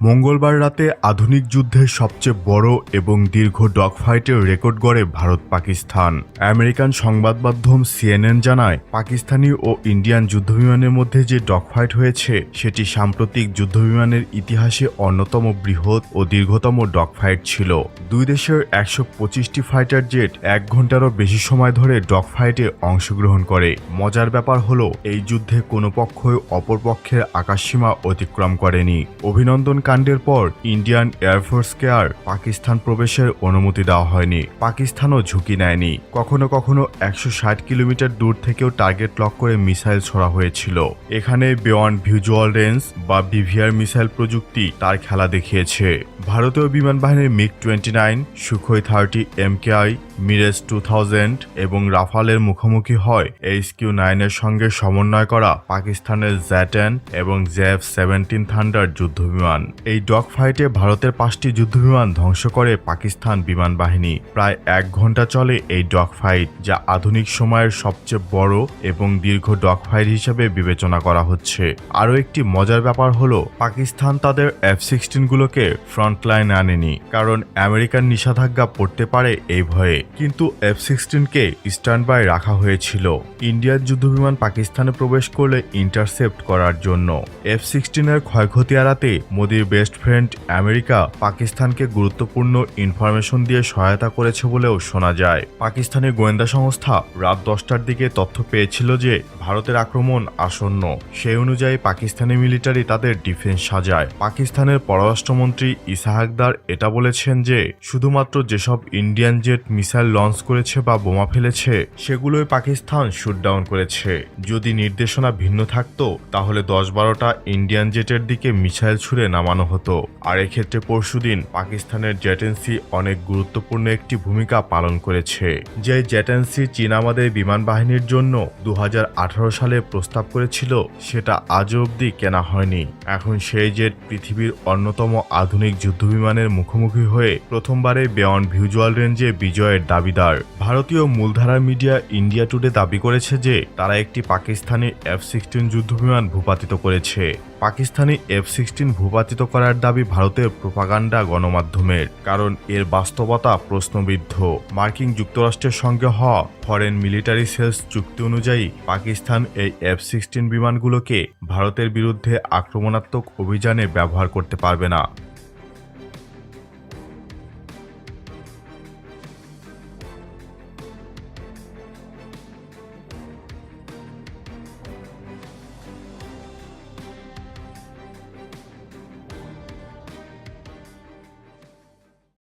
মঙ্গলবার রাতে আধুনিক যুদ্ধের সবচেয়ে বড় এবং দীর্ঘ ডগফাইটের রেকর্ড গড়ে ভারত পাকিস্তান। আমেরিকান সংবাদ মাধ্যম সিএনএন জানায়, পাকিস্তানি ও ইন্ডিয়ান যুদ্ধবিমানের মধ্যে যে ডগফাইট হয়েছে সেটি সাম্প্রতিক যুদ্ধবিমানের ইতিহাসে অন্যতম বৃহৎ ও দীর্ঘতম ডগফাইট ছিল। দুই দেশের 125টি ফাইটার জেট 1 ঘন্টারও বেশি সময় ধরে ডগফাইটে অংশগ্রহণ করে। মজার ব্যাপার হলো, এই যুদ্ধে কোনো পক্ষই অপর পক্ষের আকাশসীমা অতিক্রম করেনি। অভিনন্দন কাণ্ডের পর ইন্ডিয়ান এয়ারফোর্সকে আর পাকিস্তান প্রবেশের অনুমতি দেওয়া হয়নি। পাকিস্তানও ঝুঁকি নেয়নি। কখনো কখনো 160 কিলোমিটার দূর থেকেও টার্গেট লক করে মিসাইল ছোড়া হয়েছিল। এখানে বিয়ন্ড ভিজুয়াল রেঞ্জ বা বিভিআর মিসাইল প্রযুক্তি তার খেলা দেখিয়েছে। ভারতীয় বিমান বাহিনীর মিগ-29, সুখোই 30 MKI, মিরেজ 2000 এবং রাফালের মুখোমুখি হয় HQ-9 এর সঙ্গে সমন্বয় করা পাকিস্তানের Z-10 এবং JF-17 থান্ডার যুদ্ধবিমান। এই ডগ ফাইটে ভারতের 5টি যুদ্ধবিমান ধ্বংস করে পাকিস্তান বিমান বাহিনী। প্রায় 1 ঘন্টা চলে এই ডগ ফাইট, যা আধুনিক সময়ের সবচেয়ে বড় এবং দীর্ঘ ডগ ফাইট হিসেবে বিবেচনা করা হচ্ছে। আরও একটি মজার ব্যাপার হলো, পাকিস্তান তাদের F-16 গুলোকে ফ্রন্টলাইন আনেনি, কারণ আমেরিকার নিষেধাজ্ঞা পড়তে পারে এই ভয়ে। কিন্তু F-16 কে স্ট্যান্ড বাই রাখা হয়েছিল ইন্ডিয়ার যুদ্ধবিমান পাকিস্তানে প্রবেশ করলে ইন্টারসেপ্ট করার জন্য। F-16 এর ক্ষয়ক্ষতি এড়াতে মোদির বেস্ট ফ্রেন্ড আমেরিকা পাকিস্তানকে গুরুত্বপূর্ণ ইনফরমেশন দিয়ে সহায়তা করেছে বলেও শোনা যায়। পাকিস্তানের গোয়েন্দা সংস্থা রাত 10টার দিকে তথ্য পেয়েছিল যে ভারতের আক্রমণ আসন্ন। সেই অনুযায়ী পাকিস্তানি মিলিটারি তাদের ডিফেন্স সাজায়। পাকিস্তানের পররাষ্ট্রমন্ত্রী ইসাহাকদার এটা বলেছেন যে শুধুমাত্র যেসব ইন্ডিয়ান জেট মিসাইল লঞ্চ করেছে বা বোমা ফেলেছে সেগুলোই পাকিস্তান শুটডাউন করেছে। যদি নির্দেশনা ভিন্ন থাকতো তাহলে 10-12টা ইন্ডিয়ান জেটের দিকে মিসাইল ছুড়ে নামানো হতো। আর এক্ষেত্রে পরশুদিন পাকিস্তানের জেটেন্সি অনেক গুরুত্বপূর্ণ একটি ভূমিকা পালন করেছে। যে জেটেন্সি চীন আমাদের বিমান বাহিনীর জন্য 2018 সালে প্রস্তাব করেছিল সেটা আজও অবধি কেনা হয়নি। এখন সেই জেট পৃথিবীর অন্যতম আধুনিক যুদ্ধবিমানের মুখোমুখি হয়ে প্রথমবারে বিয়ন্ড ভিজুয়াল রেঞ্জে বিজয়ের দাবিদার। ভারতীয় মূলধারার মিডিয়া ইন্ডিয়া টুডে দাবি করেছে যে তারা একটি পাকিস্তানি F-16 যুদ্ধবিমান ভূপাতিত করেছে। পাকিস্তানি F-16 ভূপাতিত করার দাবি ভারতের প্রোপাগান্ডা গণমাধ্যমের, কারণ এর বাস্তবতা প্রশ্নবিদ্ধ। মার্কিন যুক্তরাষ্ট্রের সঙ্গে হওয়া ফরেন মিলিটারি সেলস চুক্তি অনুযায়ী পাকিস্তান এই F-16 বিমানগুলোকে ভারতের বিরুদ্ধে আক্রমণাত্মক অভিযানে ব্যবহার করতে পারবে না।